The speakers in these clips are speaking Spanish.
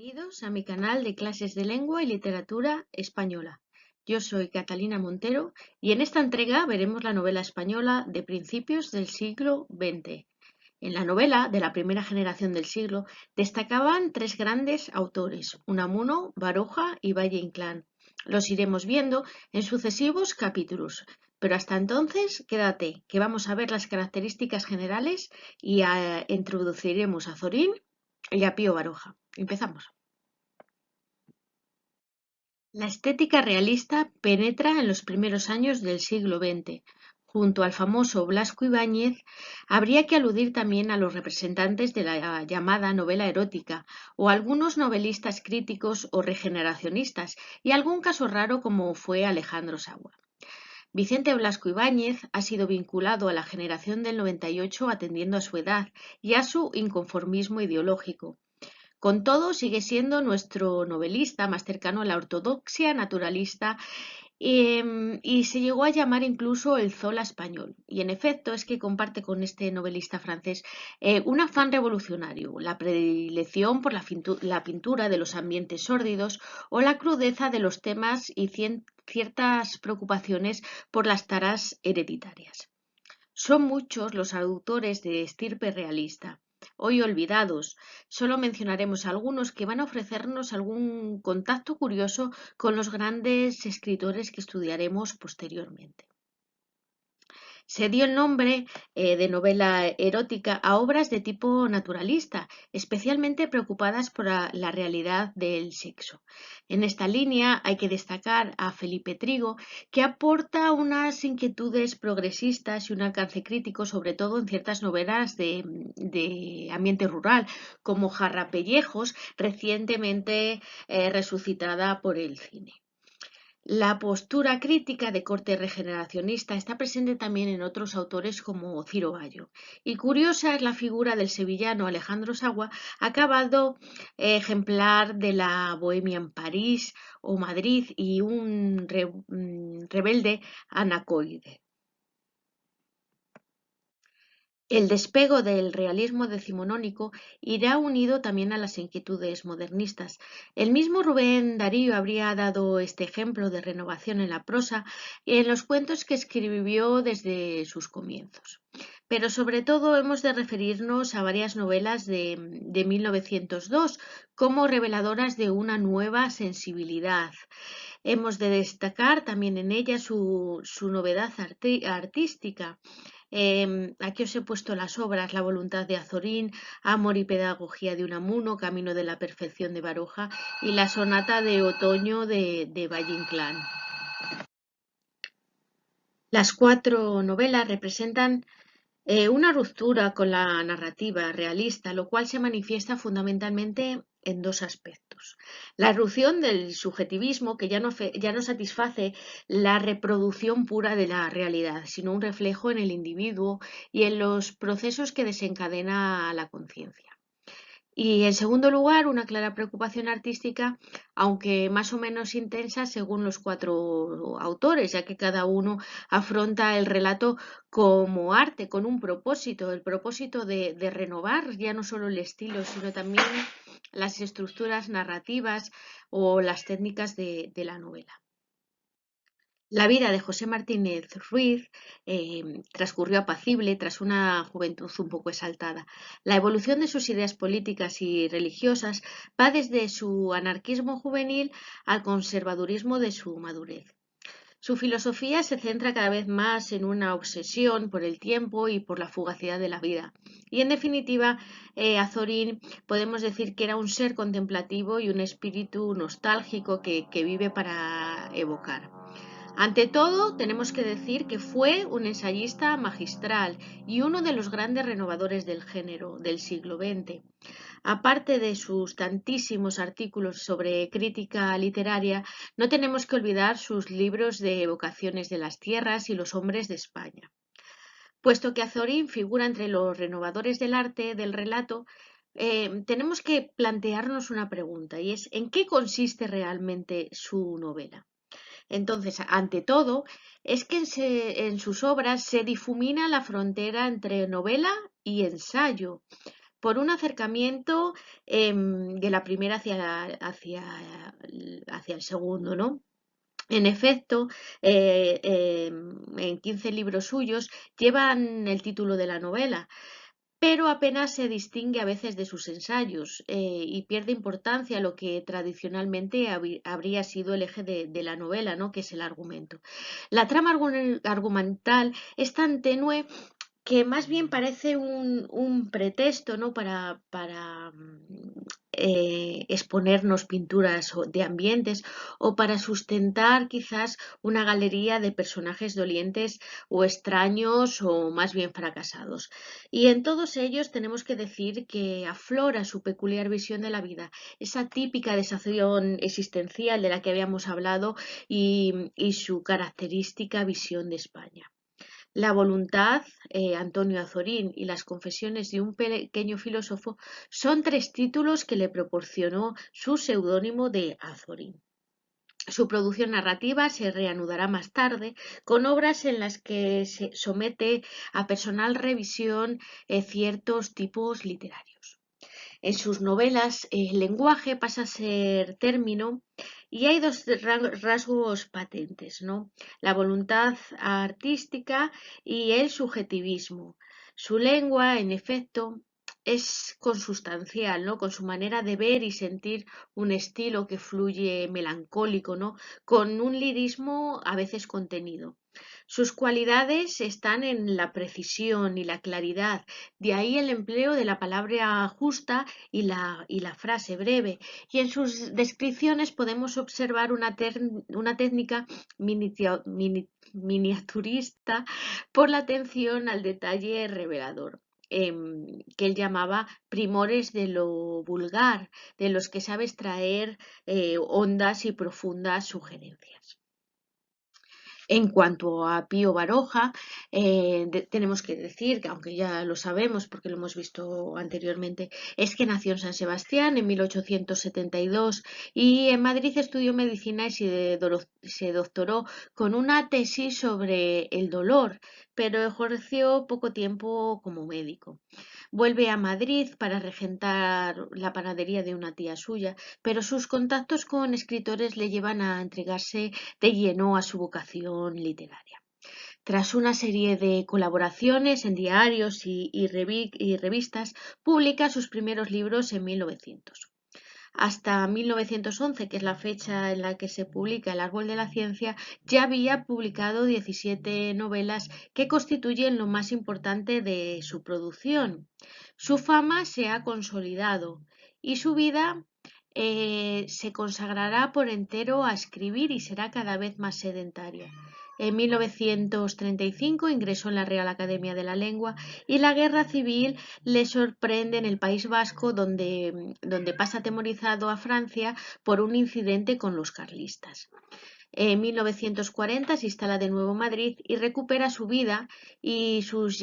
Bienvenidos a mi canal de clases de lengua y literatura española. Yo soy Catalina Montero y en esta entrega veremos la novela española de principios del siglo XX. En la novela de la primera generación del siglo destacaban tres grandes autores, Unamuno, Baroja y Valle Inclán. Los iremos viendo en sucesivos capítulos, pero hasta entonces quédate, que vamos a ver las características generales y introduciremos a Zorín y a Pío Baroja. Empezamos. La estética realista penetra en los primeros años del siglo XX. Junto al famoso Blasco Ibáñez, habría que aludir también a los representantes de la llamada novela erótica, o algunos novelistas críticos o regeneracionistas, y algún caso raro como fue Alejandro Sagua. Vicente Blasco Ibáñez ha sido vinculado a la generación del 98 atendiendo a su edad y a su inconformismo ideológico. Con todo, sigue siendo nuestro novelista más cercano a la ortodoxia naturalista y se llegó a llamar incluso el Zola español. Y en efecto es que comparte con este novelista francés un afán revolucionario, la predilección por la pintura de los ambientes sórdidos o la crudeza de los temas y ciertas preocupaciones por las taras hereditarias. Son muchos los autores de estirpe realista, hoy olvidados. Solo mencionaremos algunos que van a ofrecernos algún contacto curioso con los grandes escritores que estudiaremos posteriormente. Se dio el nombre de novela erótica a obras de tipo naturalista, especialmente preocupadas por la realidad del sexo. En esta línea hay que destacar a Felipe Trigo, que aporta unas inquietudes progresistas y un alcance crítico, sobre todo en ciertas novelas de ambiente rural, como Jarrapellejos, recientemente resucitada por el cine. La postura crítica de corte regeneracionista está presente también en otros autores como Ciro Bayo. Y curiosa es la figura del sevillano Alejandro Sagua, acabado ejemplar de la Bohemia en París o Madrid y un rebelde anacoide. El despego del realismo decimonónico irá unido también a las inquietudes modernistas. El mismo Rubén Darío habría dado este ejemplo de renovación en la prosa en los cuentos que escribió desde sus comienzos. Pero sobre todo hemos de referirnos a varias novelas de 1902 como reveladoras de una nueva sensibilidad. Hemos de destacar también en ella su novedad artística. Aquí os he puesto las obras La voluntad de Azorín, Amor y pedagogía de Unamuno, Camino de la perfección de Baroja y la sonata de otoño de Valle Inclán. Las cuatro novelas representan una ruptura con la narrativa realista, lo cual se manifiesta fundamentalmente en dos aspectos. La erupción del subjetivismo, que ya no satisface la reproducción pura de la realidad, sino un reflejo en el individuo y en los procesos que desencadena la conciencia. Y en segundo lugar, una clara preocupación artística, aunque más o menos intensa según los cuatro autores, ya que cada uno afronta el relato como arte, con un propósito, el propósito de renovar ya no solo el estilo, sino también las estructuras narrativas o las técnicas de la novela. La vida de José Martínez Ruiz transcurrió apacible tras una juventud un poco exaltada. La evolución de sus ideas políticas y religiosas va desde su anarquismo juvenil al conservadurismo de su madurez. Su filosofía se centra cada vez más en una obsesión por el tiempo y por la fugacidad de la vida. Y en definitiva, Azorín podemos decir que era un ser contemplativo y un espíritu nostálgico que vive para evocar. Ante todo, tenemos que decir que fue un ensayista magistral y uno de los grandes renovadores del género del siglo XX. Aparte de sus tantísimos artículos sobre crítica literaria, no tenemos que olvidar sus libros de evocaciones de las tierras y los hombres de España. Puesto que Azorín figura entre los renovadores del arte, del relato, tenemos que plantearnos una pregunta y es ¿en qué consiste realmente su novela? Entonces, ante todo, es que en sus obras se difumina la frontera entre novela y ensayo. por un acercamiento de la primera hacia el segundo, ¿no? En efecto, en 15 libros suyos llevan el título de la novela, pero apenas se distingue a veces de sus ensayos y pierde importancia lo que tradicionalmente habría sido el eje de la novela, ¿no? Que es el argumento. La trama argumental es tan tenue que más bien parece un pretexto, ¿no? para exponernos pinturas de ambientes o para sustentar quizás una galería de personajes dolientes o extraños o más bien fracasados. Y en todos ellos tenemos que decir que aflora su peculiar visión de la vida, esa típica desación existencial de la que habíamos hablado y su característica visión de España. La voluntad, Antonio Azorín y las confesiones de un pequeño filósofo son tres títulos que le proporcionó su seudónimo de Azorín. Su producción narrativa se reanudará más tarde con obras en las que se somete a personal revisión ciertos tipos literarios. En sus novelas el lenguaje pasa a ser término y hay dos rasgos patentes, ¿no? La voluntad artística y el subjetivismo. Su lengua, en efecto, es consustancial, ¿no? Con su manera de ver y sentir un estilo que fluye melancólico, ¿no? Con un lirismo a veces contenido. Sus cualidades están en la precisión y la claridad, de ahí el empleo de la palabra justa y la frase breve. Y en sus descripciones podemos observar una técnica miniaturista por la atención al detalle revelador. Que él llamaba primores de lo vulgar, de los que sabe extraer hondas y profundas sugerencias. En cuanto a Pío Baroja, tenemos que decir, que aunque ya lo sabemos porque lo hemos visto anteriormente, es que nació en San Sebastián en 1872 y en Madrid estudió medicina y se doctoró con una tesis sobre el dolor, pero ejerció poco tiempo como médico. Vuelve a Madrid para regentar la panadería de una tía suya, pero sus contactos con escritores le llevan a entregarse de lleno a su vocación literaria. Tras una serie de colaboraciones en diarios y revistas, publica sus primeros libros en 1900. Hasta 1911, que es la fecha en la que se publica El árbol de la ciencia, ya había publicado 17 novelas que constituyen lo más importante de su producción. Su fama se ha consolidado y su vida se consagrará por entero a escribir y será cada vez más sedentaria. En 1935 ingresó en la Real Academia de la Lengua y la guerra civil le sorprende en el País Vasco, donde pasa atemorizado a Francia por un incidente con los carlistas. En 1940 se instala de nuevo en Madrid y recupera su vida y sus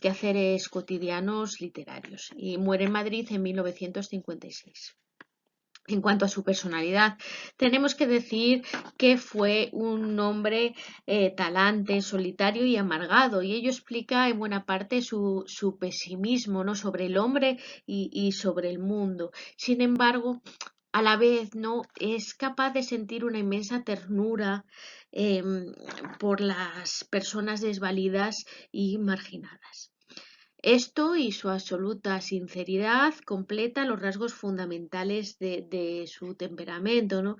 quehaceres cotidianos literarios. Y muere en Madrid en 1956. En cuanto a su personalidad, tenemos que decir que fue un hombre talante, solitario y amargado, y ello explica en buena parte su pesimismo, ¿no? Sobre el hombre y sobre el mundo. Sin embargo, a la vez, ¿no? Es capaz de sentir una inmensa ternura por las personas desvalidas y marginadas. Esto y su absoluta sinceridad completa los rasgos fundamentales de su temperamento, ¿no?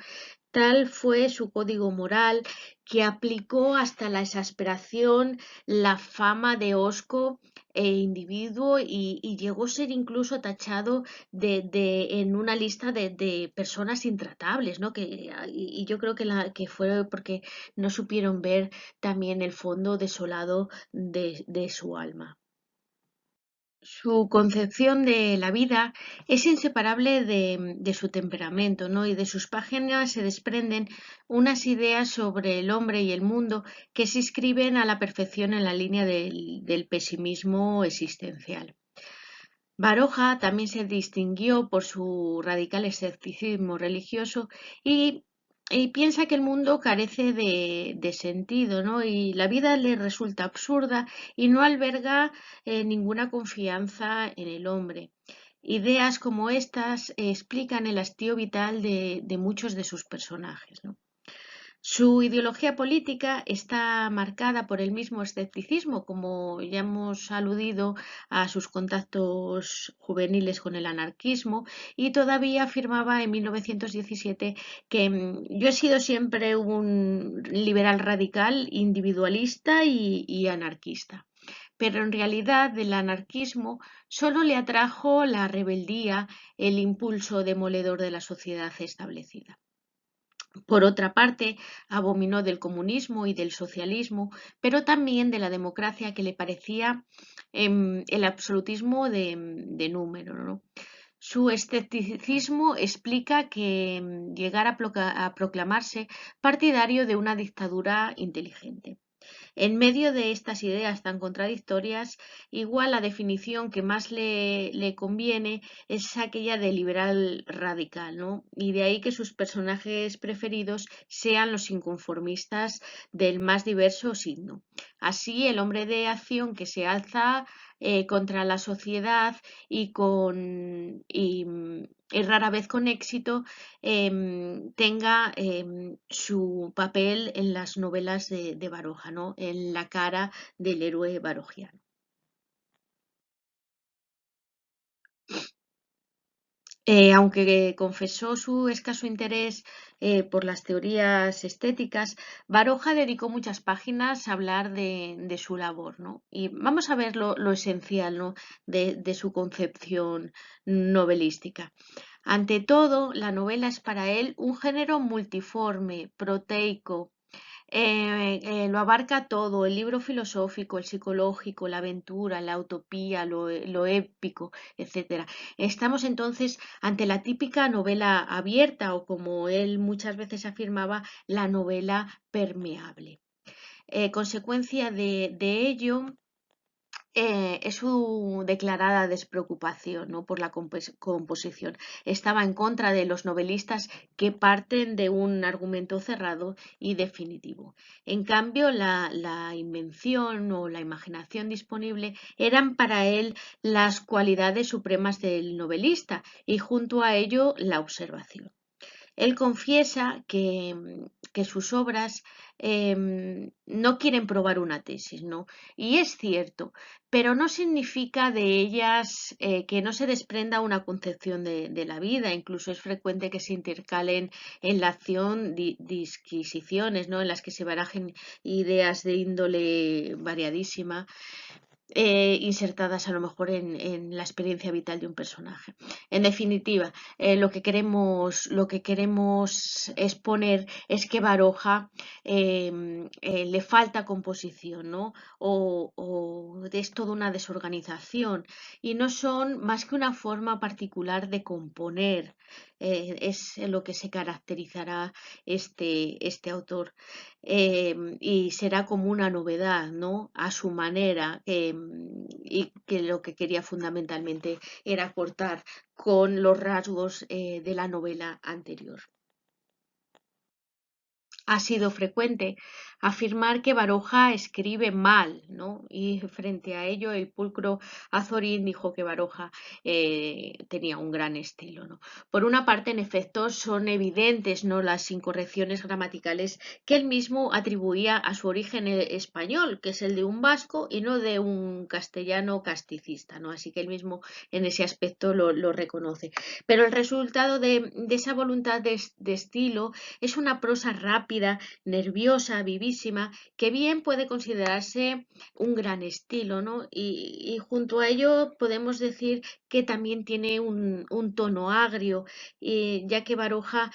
Tal fue su código moral que aplicó hasta la exasperación la fama de hosco e individuo y llegó a ser incluso tachado en una lista de personas intratables, ¿no? Y yo creo que fue porque no supieron ver también el fondo desolado de su alma. Su concepción de la vida es inseparable de su temperamento, ¿no? Y de sus páginas se desprenden unas ideas sobre el hombre y el mundo que se inscriben a la perfección en la línea del pesimismo existencial. Baroja también se distinguió por su radical escepticismo religioso y y piensa que el mundo carece de sentido, ¿no? Y la vida le resulta absurda y no alberga ninguna confianza en el hombre. Ideas como estas explican el hastío vital de muchos de sus personajes, ¿no? Su ideología política está marcada por el mismo escepticismo, como ya hemos aludido a sus contactos juveniles con el anarquismo, y todavía afirmaba en 1917 que yo he sido siempre un liberal radical, individualista y anarquista. Pero en realidad del anarquismo solo le atrajo la rebeldía, el impulso demoledor de la sociedad establecida. Por otra parte, abominó del comunismo y del socialismo, pero también de la democracia que le parecía el absolutismo de número, ¿no? Su escepticismo explica que llegara a proclamarse partidario de una dictadura inteligente. En medio de estas ideas tan contradictorias, igual la definición que más le conviene es aquella de liberal radical, ¿no? Y de ahí que sus personajes preferidos sean los inconformistas del más diverso signo. Así, el hombre de acción que se alza contra la sociedad y rara vez con éxito tenga su papel en las novelas de Baroja, ¿no? En la cara del héroe barojiano. Aunque confesó su escaso interés por las teorías estéticas, Baroja dedicó muchas páginas a hablar de su labor, ¿no? Y vamos a ver lo esencial, ¿no? de su concepción novelística. Ante todo, la novela es para él un género multiforme, proteico, lo abarca todo, el libro filosófico, el psicológico, la aventura, la utopía, lo épico, etcétera. Estamos entonces ante la típica novela abierta o como él muchas veces afirmaba, la novela permeable. Consecuencia de ello, es su declarada despreocupación, ¿no? por la composición. Estaba en contra de los novelistas que parten de un argumento cerrado y definitivo. En cambio, la invención o la imaginación disponible eran para él las cualidades supremas del novelista y junto a ello la observación. Él confiesa que sus obras no quieren probar una tesis, ¿no? Y es cierto, pero no significa de ellas que no se desprenda una concepción de la vida. Incluso es frecuente que se intercalen en la acción disquisiciones, ¿no? En las que se barajen ideas de índole variadísima insertadas a lo mejor en la experiencia vital de un personaje. En definitiva, lo que queremos exponer es que Baroja le falta composición, ¿no? O es toda una desorganización y no son más que una forma particular de componer. Es en lo que se caracterizará este autor y será como una novedad, ¿no? A su manera, y que lo que quería fundamentalmente era cortar con los rasgos de la novela anterior. Ha sido frecuente afirmar que Baroja escribe mal, ¿no? Y frente a ello, el pulcro Azorín dijo que Baroja tenía un gran estilo, ¿no? Por una parte, en efecto, son evidentes, ¿no? las incorrecciones gramaticales que él mismo atribuía a su origen español, que es el de un vasco y no de un castellano casticista, ¿no? Así que él mismo en ese aspecto lo reconoce. Pero el resultado de esa voluntad de estilo es una prosa rápida, nerviosa, vivísima, que bien puede considerarse un gran estilo, ¿no? Y junto a ello podemos decir que también tiene un tono agrio, ya que Baroja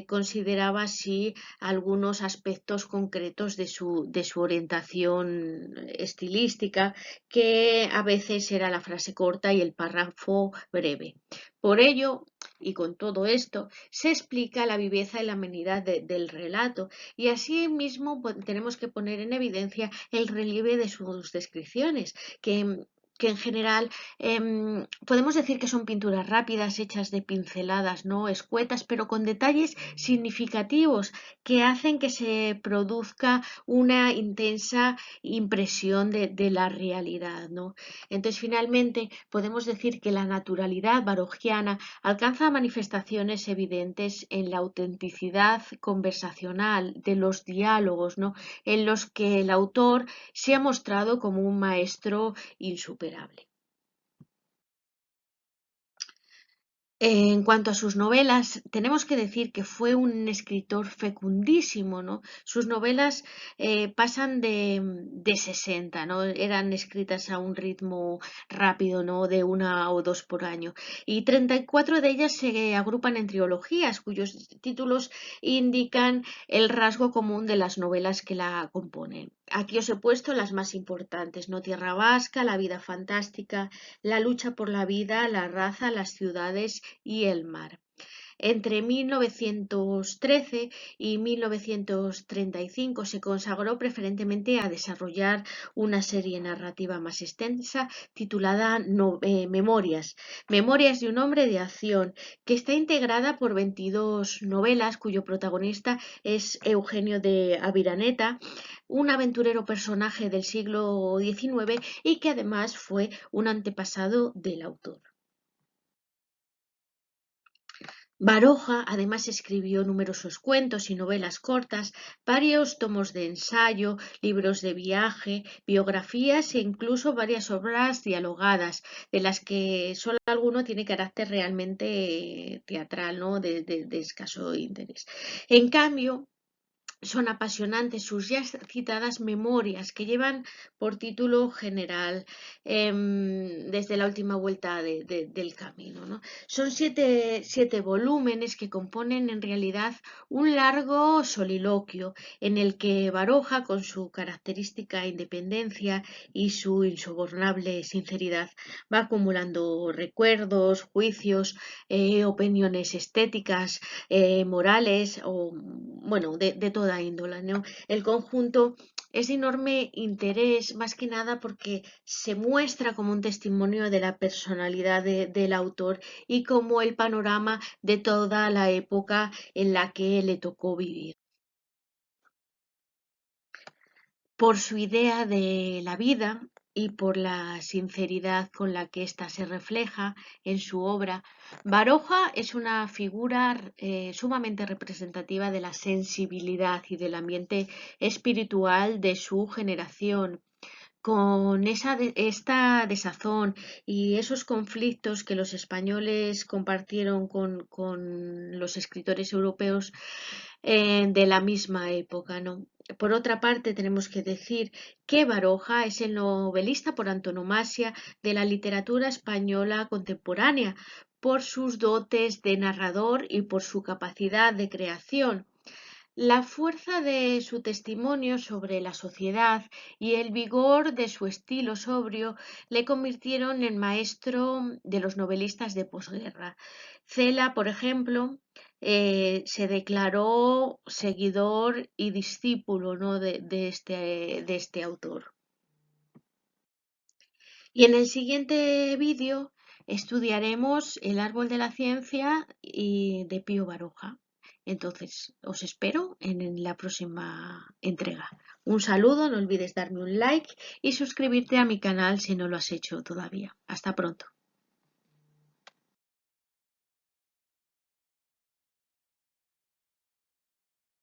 consideraba así algunos aspectos concretos de su orientación estilística, que a veces era la frase corta y el párrafo breve. Por ello, y con todo esto, se explica la viveza y la amenidad del relato y así mismo tenemos que poner en evidencia el relieve de sus descripciones, que que en general podemos decir que son pinturas rápidas, hechas de pinceladas, ¿no? Escuetas, pero con detalles significativos que hacen que se produzca una intensa impresión de la realidad, ¿no? Entonces, finalmente, podemos decir que la naturalidad barogiana alcanza manifestaciones evidentes en la autenticidad conversacional de los diálogos, ¿no? En los que el autor se ha mostrado como un maestro insuperable. En cuanto a sus novelas, tenemos que decir que fue un escritor fecundísimo, ¿no? Sus novelas pasan de 60, ¿no? Eran escritas a un ritmo rápido, ¿no? De una o dos por año. Y 34 de ellas se agrupan en trilogías, cuyos títulos indican el rasgo común de las novelas que la componen. Aquí os he puesto las más importantes, ¿no? Tierra Vasca, La vida fantástica, La lucha por la vida, La raza, las ciudades y el mar. Entre 1913 y 1935 se consagró preferentemente a desarrollar una serie narrativa más extensa titulada Memorias, Memorias de un hombre de acción, que está integrada por 22 novelas cuyo protagonista es Eugenio de Aviraneta, un aventurero personaje del siglo XIX y que además fue un antepasado del autor. Baroja además escribió numerosos cuentos y novelas cortas, varios tomos de ensayo, libros de viaje, biografías e incluso varias obras dialogadas, de las que solo alguno tiene carácter realmente teatral, ¿no? De escaso interés. En cambio, son apasionantes sus ya citadas memorias, que llevan por título general desde la última vuelta del camino, ¿no? Son siete volúmenes que componen en realidad un largo soliloquio en el que Baroja, con su característica independencia y su insobornable sinceridad, va acumulando recuerdos, juicios, opiniones estéticas, morales o, bueno, de toda índole, ¿no? El conjunto es de enorme interés, más que nada porque se muestra como un testimonio de la personalidad del autor y como el panorama de toda la época en la que le tocó vivir. Por su idea de la vida y por la sinceridad con la que ésta se refleja en su obra, Baroja es una figura sumamente representativa de la sensibilidad y del ambiente espiritual de su generación. Con esta desazón y esos conflictos que los españoles compartieron con los escritores europeos de la misma época, ¿no? Por otra parte, tenemos que decir que Baroja es el novelista por antonomasia de la literatura española contemporánea, por sus dotes de narrador y por su capacidad de creación. La fuerza de su testimonio sobre la sociedad y el vigor de su estilo sobrio le convirtieron en maestro de los novelistas de posguerra. Cela, por ejemplo, se declaró seguidor y discípulo, ¿no? de este autor. Y en el siguiente vídeo estudiaremos el árbol de la ciencia y de Pío Baroja. Entonces, os espero en la próxima entrega. Un saludo, no olvides darme un like y suscribirte a mi canal si no lo has hecho todavía. Hasta pronto.